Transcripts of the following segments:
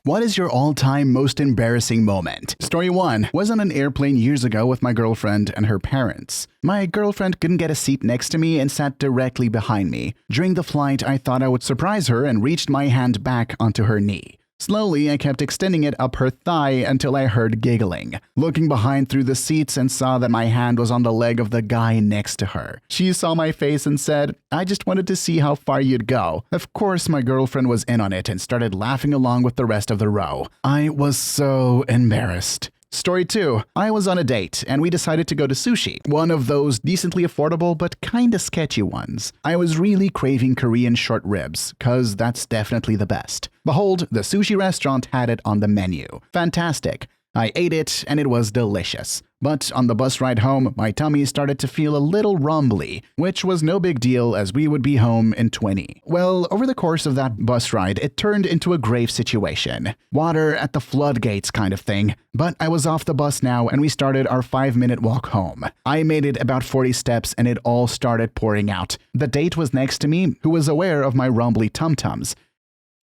What is your all-time most embarrassing moment? Story 1 was on an airplane years ago with my girlfriend and her parents. My girlfriend couldn't get a seat next to me and sat directly behind me. During the flight, I thought I would surprise her and reached my hand back onto her knee. Slowly, I kept extending it up her thigh until I heard giggling. Looking behind through the seats and saw that my hand was on the leg of the guy next to her. She saw my face and said, "I just wanted to see how far you'd go." Of course, my girlfriend was in on it and started laughing along with the rest of the row. I was so embarrassed. Story 2. I was on a date and we decided to go to sushi, one of those decently affordable but kinda sketchy ones. I was really craving Korean short ribs, cause that's definitely the best. Behold, the sushi restaurant had it on the menu. Fantastic. I ate it and it was delicious. But on the bus ride home, my tummy started to feel a little rumbly, which was no big deal as we would be home in 20. Well, over the course of that bus ride, it turned into a grave situation. Water at the floodgates kind of thing. But I was off the bus now and we started our 5-minute walk home. I made it about 40 steps and it all started pouring out. The date was next to me, who was aware of my rumbly tum-tums.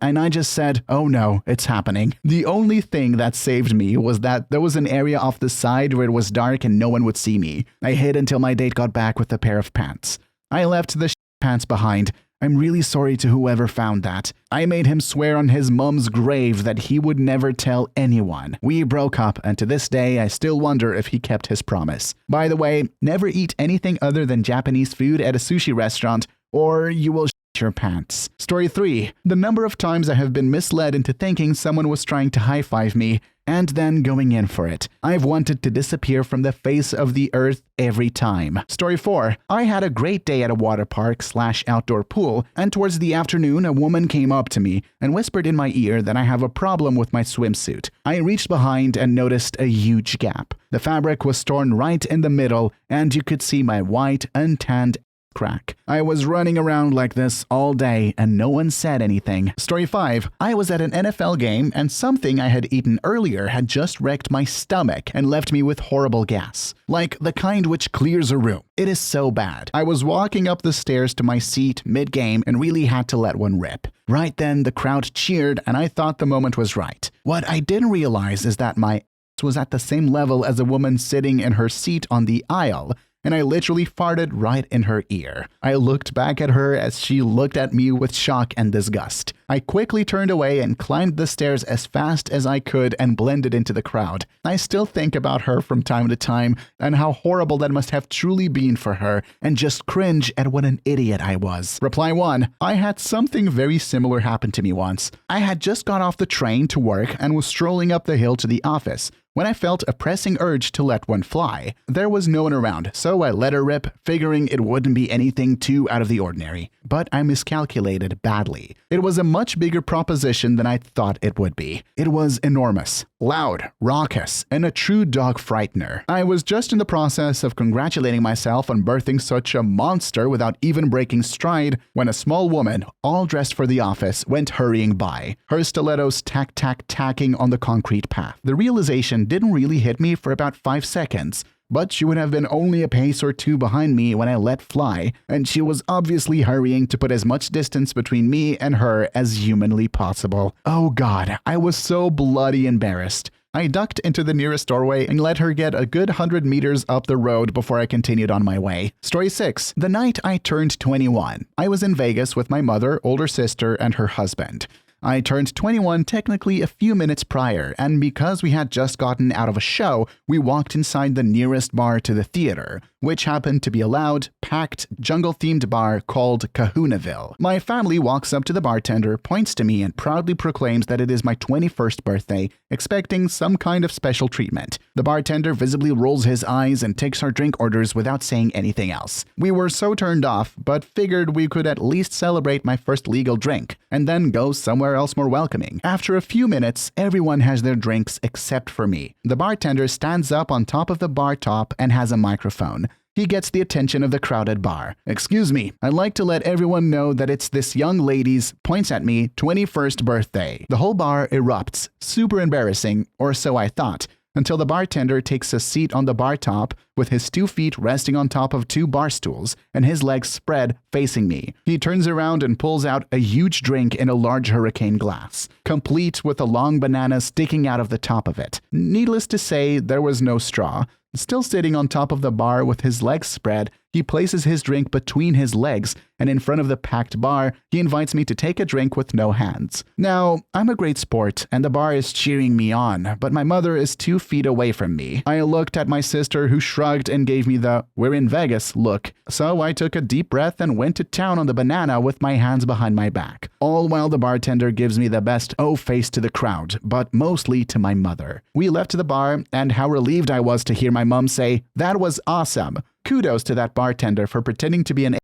And I just said, "Oh no, it's happening." The only thing that saved me was that there was an area off the side where it was dark and no one would see me. I hid until my date got back with a pair of pants. I left the pants behind. I'm really sorry to whoever found that. I made him swear on his mom's grave that he would never tell anyone. We broke up, and to this day, I still wonder if he kept his promise. By the way, never eat anything other than Japanese food at a sushi restaurant, or you will your pants. Story 3. The number of times I have been misled into thinking someone was trying to high-five me and then going in for it. I've wanted to disappear from the face of the earth every time. Story 4. I had a great day at a water park/outdoor pool, and towards the afternoon, a woman came up to me and whispered in my ear that I have a problem with my swimsuit. I reached behind and noticed a huge gap. The fabric was torn right in the middle, and you could see my white, untanned crack. I was running around like this all day and no one said anything. Story 5. I was at an NFL game and something I had eaten earlier had just wrecked my stomach and left me with horrible gas. Like the kind which clears a room. It is so bad. I was walking up the stairs to my seat mid-game and really had to let one rip. Right then, the crowd cheered and I thought the moment was right. What I didn't realize is that my ass was at the same level as a woman sitting in her seat on the aisle, and I literally farted right in her ear. I looked back at her as she looked at me with shock and disgust. I quickly turned away and climbed the stairs as fast as I could and blended into the crowd. I still think about her from time to time and how horrible that must have truly been for her and just cringe at what an idiot I was. Reply 1. I had something very similar happen to me once. I had just got off the train to work and was strolling up the hill to the office when I felt a pressing urge to let one fly. There was no one around, so I let her rip, figuring it wouldn't be anything too out of the ordinary. But I miscalculated badly. It was a much bigger proposition than I thought it would be. It was enormous, loud, raucous, and a true dog frightener. I was just in the process of congratulating myself on birthing such a monster without even breaking stride when a small woman, all dressed for the office, went hurrying by, her stilettos tacking on the concrete path. The realization didn't really hit me for about 5 seconds, but she would have been only a pace or two behind me when I let fly, and she was obviously hurrying to put as much distance between me and her as humanly possible. Oh God, I was so bloody embarrassed. I ducked into the nearest doorway and let her get a good 100 meters up the road before I continued on my way. Story 6. The night I turned 21. I was in Vegas with my mother, older sister, and her husband. I turned 21 technically a few minutes prior, and because we had just gotten out of a show, we walked inside the nearest bar to the theater, which happened to be a loud, packed, jungle-themed bar called Kahunaville. My family walks up to the bartender, points to me, and proudly proclaims that it is my 21st birthday, expecting some kind of special treatment. The bartender visibly rolls his eyes and takes our drink orders without saying anything else. We were so turned off, but figured we could at least celebrate my first legal drink, and then go somewhere else more welcoming. After a few minutes, everyone has their drinks except for me. The bartender stands up on top of the bar top and has a microphone. He gets the attention of the crowded bar. "Excuse me, I'd like to let everyone know that it's this young lady's," points at me, "21st birthday." The whole bar erupts. Super embarrassing, or so I thought. until the bartender takes a seat on the bar top with his 2 feet resting on top of 2 bar stools and his legs spread facing me. He turns around and pulls out a huge drink in a large hurricane glass, complete with a long banana sticking out of the top of it. Needless to say, there was no straw. Still sitting on top of the bar with his legs spread, he places his drink between his legs, and in front of the packed bar, he invites me to take a drink with no hands. Now, I'm a great sport, and the bar is cheering me on, but my mother is 2 feet away from me. I looked at my sister, who shrugged and gave me the "we're in Vegas" look, so I took a deep breath and went to town on the banana with my hands behind my back, all while the bartender gives me the best "oh" face to the crowd, but mostly to my mother. We left the bar, and how relieved I was to hear my mom say, "That was awesome." Kudos to that bartender for pretending to be an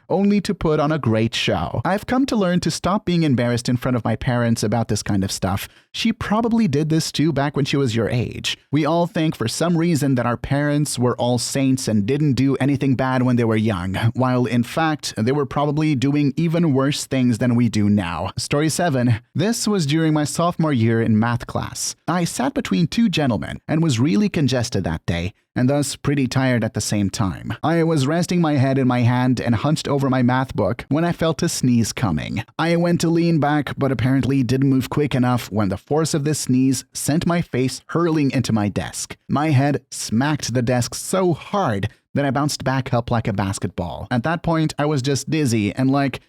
only to put on a great show. I've come to learn to stop being embarrassed in front of my parents about this kind of stuff. She probably did this too back when she was your age. We all think for some reason that our parents were all saints and didn't do anything bad when they were young, while in fact, they were probably doing even worse things than we do now. Story 7. This was during my sophomore year in math class. I sat between 2 gentlemen and was really congested that day, and thus pretty tired at the same time. I was resting my head in my hand and hunched over my math book when I felt a sneeze coming. I went to lean back, but apparently didn't move quick enough when the force of this sneeze sent my face hurling into my desk. My head smacked the desk so hard that I bounced back up like a basketball. At that point, I was just dizzy and like,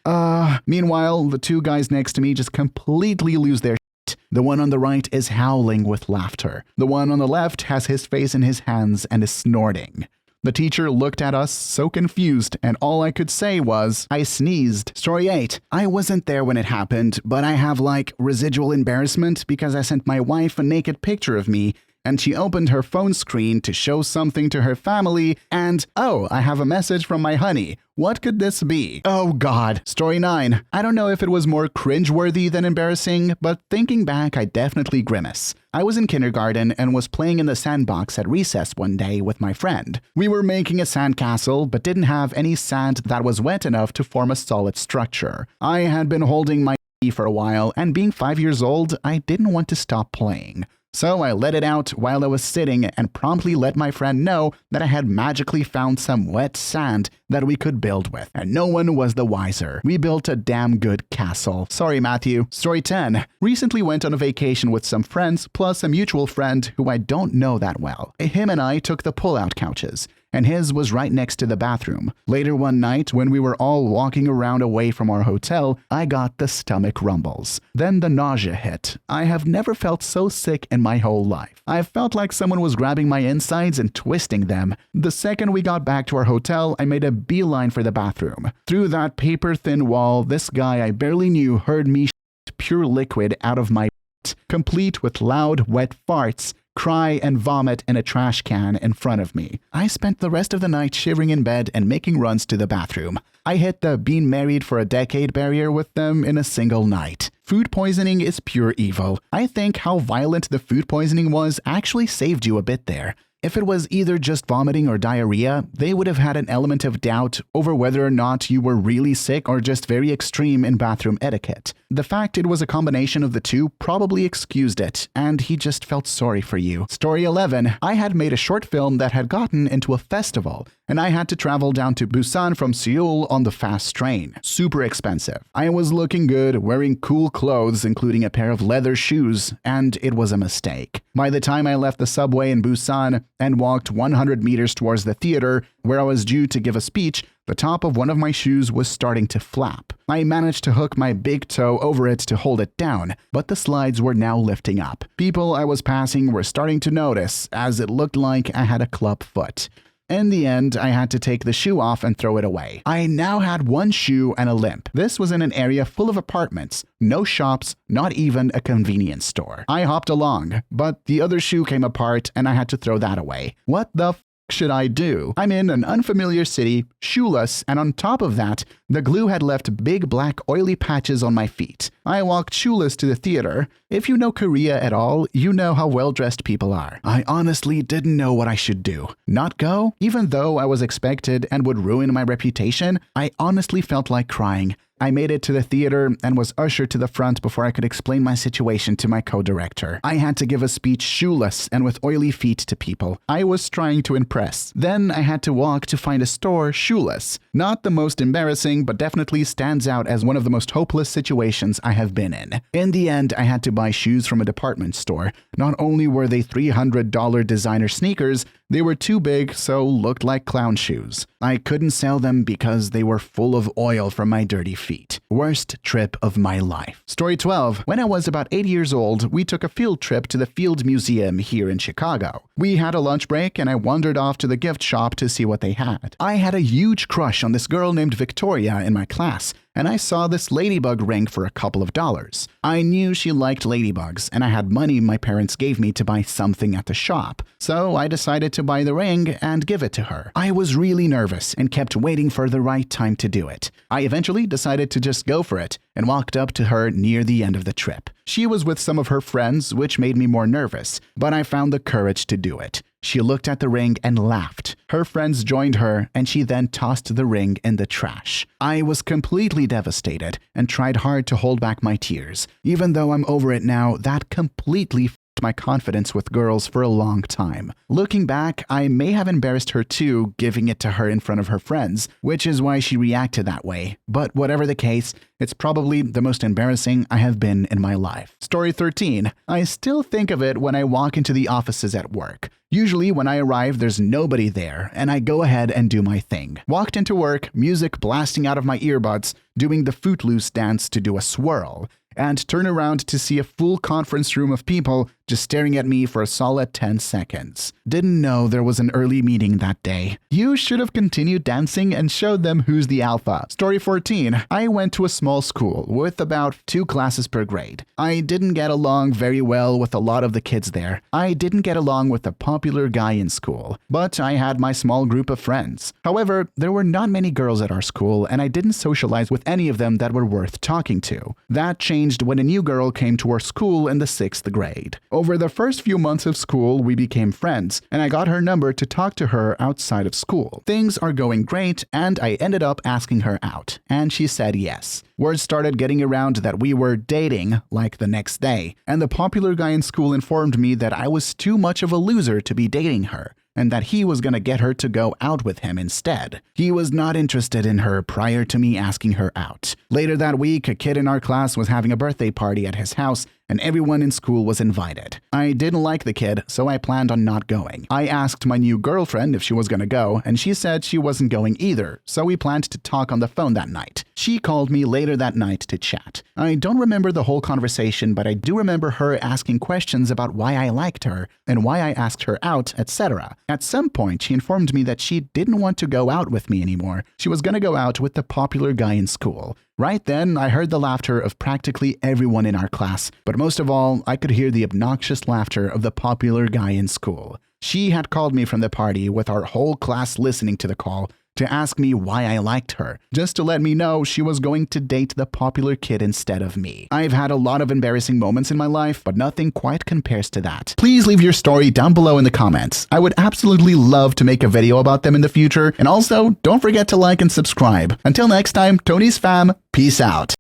Meanwhile, the 2 guys next to me just completely lose their shit. The one on the right is howling with laughter. The one on the left has his face in his hands and is snorting. The teacher looked at us so confused, and all I could say was, "I sneezed." Story 8. I wasn't there when it happened, but I have like residual embarrassment because I sent my wife a naked picture of me, and she opened her phone screen to show something to her family, and oh, I have a message from my honey. What could this be? Oh God. Story 9. I don't know if it was more cringeworthy than embarrassing, but thinking back, I definitely grimace. I was in kindergarten and was playing in the sandbox at recess one day with my friend. We were making a sandcastle, but didn't have any sand that was wet enough to form a solid structure. I had been holding my for a while, and being 5 years old, I didn't want to stop playing. So I let it out while I was sitting and promptly let my friend know that I had magically found some wet sand that we could build with, and no one was the wiser. We built a damn good castle. Sorry, Matthew. Story 10. Recently went on a vacation with some friends, plus a mutual friend who I don't know that well. Him and I took the pull-out couches, and his was right next to the bathroom. Later one night, when we were all walking around away from our hotel, I got the stomach rumbles. Then the nausea hit. I have never felt so sick in my whole life. I felt like someone was grabbing my insides and twisting them. The second we got back to our hotel, I made a beeline for the bathroom. Through that paper-thin wall, this guy I barely knew heard me shit pure liquid out of my butt, complete with loud, wet farts, cry and vomit in a trash can in front of me. I spent the rest of the night shivering in bed and making runs to the bathroom. I hit the being married for a decade barrier with them in a single night. Food poisoning is pure evil. I think how violent the food poisoning was actually saved you a bit there. If it was either just vomiting or diarrhea, they would have had an element of doubt over whether or not you were really sick or just very extreme in bathroom etiquette. The fact it was a combination of the two probably excused it, and he just felt sorry for you. Story 11. I had made a short film that had gotten into a festival, and I had to travel down to Busan from Seoul on the fast train. Super expensive. I was looking good, wearing cool clothes, including a pair of leather shoes, and it was a mistake. By the time I left the subway in Busan and walked 100 meters towards the theater, where I was due to give a speech, the top of one of my shoes was starting to flap. I managed to hook my big toe over it to hold it down, but the slides were now lifting up. People I was passing were starting to notice, as it looked like I had a club foot. In the end, I had to take the shoe off and throw it away. I now had one shoe and a limp. This was in an area full of apartments, no shops, not even a convenience store. I hopped along, but the other shoe came apart and I had to throw that away. What the should I do? I'm in an unfamiliar city, shoeless, and on top of that, the glue had left big black oily patches on my feet. I walked shoeless to the theater. If you know Korea at all, you know how well-dressed people are. I honestly didn't know what I should do. Not go? Even though I was expected and would ruin my reputation, I honestly felt like crying. I made it to the theater and was ushered to the front before I could explain my situation to my co-director. I had to give a speech shoeless and with oily feet to people. I was trying to impress. Then I had to walk to find a store shoeless. Not the most embarrassing, but definitely stands out as one of the most hopeless situations I have been in. In the end, I had to buy shoes from a department store. Not only were they $300 designer sneakers, they were too big, so looked like clown shoes. I couldn't sell them because they were full of oil from my dirty feet. Worst trip of my life. Story 12. When I was about 8 years old, we took a field trip to the Field Museum here in Chicago. We had a lunch break and I wandered off to the gift shop to see what they had. I had a huge crush on this girl named Victoria in my class, and I saw this ladybug ring for a couple of dollars. I knew she liked ladybugs, and I had money my parents gave me to buy something at the shop, so I decided to buy the ring and give it to her. I was really nervous and kept waiting for the right time to do it. I eventually decided to just go for it and walked up to her near the end of the trip. She was with some of her friends, which made me more nervous, but I found the courage to do it. She looked at the ring and laughed. Her friends joined her, and she then tossed the ring in the trash. I was completely devastated and tried hard to hold back my tears. Even though I'm over it now, that completely f***ed my confidence with girls for a long time. Looking back, I may have embarrassed her too, giving it to her in front of her friends, which is why she reacted that way. But whatever the case, it's probably the most embarrassing I have been in my life. Story 13. I still think of it when I walk into the offices at work. Usually when I arrive, there's nobody there, and I go ahead and do my thing. Walked into work, music blasting out of my earbuds, doing the Footloose dance to do a swirl, and turn around to see a full conference room of people just staring at me for a solid 10 seconds. Didn't know there was an early meeting that day. You should have continued dancing and showed them who's the alpha. Story 14. I went to a small school with about 2 classes per grade. I didn't get along very well with a lot of the kids there. I didn't get along with the popular guy in school, but I had my small group of friends. However, there were not many girls at our school, and I didn't socialize with any of them that were worth talking to. That changed when a new girl came to our school in the 6th grade. Over the first few months of school, we became friends, and I got her number to talk to her outside of school. Things are going great, and I ended up asking her out, and she said yes. Word started getting around that we were dating, like the next day, and the popular guy in school informed me that I was too much of a loser to be dating her, and that he was going to get her to go out with him instead. He was not interested in her prior to me asking her out. Later that week, a kid in our class was having a birthday party at his house, and everyone in school was invited. I didn't like the kid, so I planned on not going. I asked my new girlfriend if she was going to go, and she said she wasn't going either, so we planned to talk on the phone that night. She called me later that night to chat. I don't remember the whole conversation, but I do remember her asking questions about why I liked her and why I asked her out, etc. At some point, she informed me that she didn't want to go out with me anymore. She was going to go out with the popular guy in school. Right then, I heard the laughter of practically everyone in our class, but most of all, I could hear the obnoxious laughter of the popular guy in school. She had called me from the party with our whole class listening to the call to ask me why I liked her, just to let me know she was going to date the popular kid instead of me. I've had a lot of embarrassing moments in my life, but nothing quite compares to that. Please leave your story down below in the comments. I would absolutely love to make a video about them in the future, and also don't forget to like and subscribe. Until next time, Tony's fam, peace out.